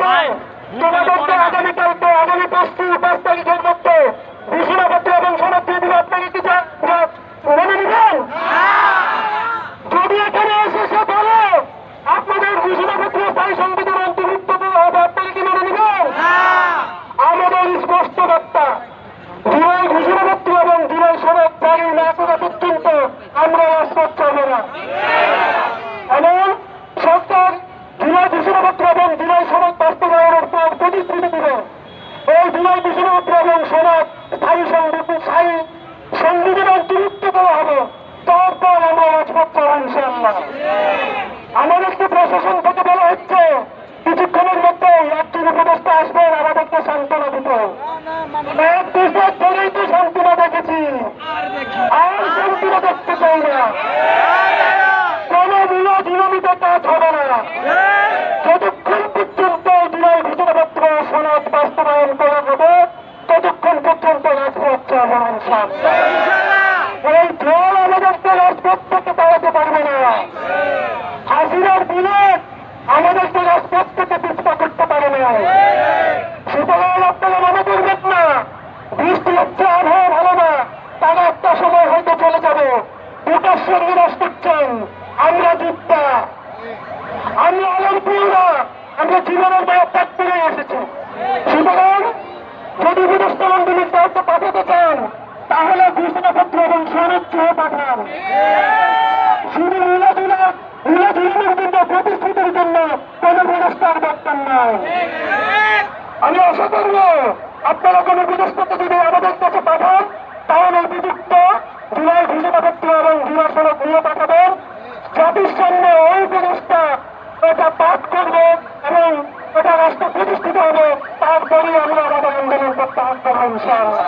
দাবিতে তোমাদেরকে আগামীকালকে আগামী 5 তারিখের মধ্যে ঘোষণাপত্র এবং সনদ দিয়ে দিবে। আপনাকে কি মেনে নিবেন? যদি এখানে এসে সে বলে আপনাদের ঘোষণাপত্র স্থায়ী সংবিধান অন্তর্ভুক্ত হবে, আপনাকে কি মেনে নিবেন? আমাদের স্পষ্ট বার্তা, জুলাই ঘোষণাপত্র এবং জুলাই সনদ জারি না করা পর্যন্ত আমরা রাজপথ চাইব না। এমন সরকার জুলাই ঘোষণাপত্র এবং জুলাই সনদ বাস্তবায়নের পর প্রতিশ্রুতি দিবে এই জুলাই ঘোষণাপত্র এবং সনদ স্থায়ী সংবিধান অন্তর্ভুক্ত করা হবে, তারপর আমরা রাজপথ চাইব ইনশাআল্লাহ। আমাদেরকে প্রশাসন থেকে বলা হচ্ছে কিছুক্ষণের মধ্যেই একজন উপদেষ্টা আসবেন আমাদেরকে সান্ত্বনা দিতে। 1 বছর ধরেই তো সান্ত্বনা দেখেছি, আর সান্ত্বনা দেখতে চাই না। কোন নিয়মিত কাজ হবে না যতক্ষণ পর্যন্ত জুলাই ঘোষণাপত্র সনদ বাস্তবায়ন করা হবে, ততক্ষণ পর্যন্ত রাজপথ চাইব ইনশাআল্লাহ। এই দল আমাদেরকে রাজপথ থেকে দাঁড়াতে পারবে না। হাসিনার বিলেট আমাদেরকে রাজপথ থেকে পিছপা করতে পারে না। সুতরাং আপনারা মনে করবেন না বৃষ্টি হচ্ছে, আবহাওয়া ভালো না, তারা একটা সময় হয়তো চলে যাবে। প্রকাশ্য নিরাশ করছেন, আমরা যোদ্ধা, আমরা আলমপুরা, আমরা জীবনের মায়া ত্যাগ করে এসেছি। সুতরাং যদি উপদেষ্টা মন্ডলীর দায়িত্ব পাঠাতে চান তাহলে ঘোষণাপত্র এবং সনদ সহ পাঠান। শুধু মিলাদুলের জন্য প্রতিশ্রুতির জন্য কোন উপদেষ্টার দরকার নাই। আমি আশা করব আপনারা কোন উপদেষ্টাকে যদি আমাদের কাছে পাঠান তাহলে উপযুক্ত জুলাই ঘোষণাপত্র এবং জুলাই সনদ নিয়ে পাঠাবেন। জাতির সামনে ওই উপদেষ্টা এটা পাঠ করবে এবং এটা রাষ্ট্র প্রতিষ্ঠিত হবে, তারপরেই আমরা আমাদের আন্দোলন প্রত্যাহার করবো ইনশাআল্লাহ।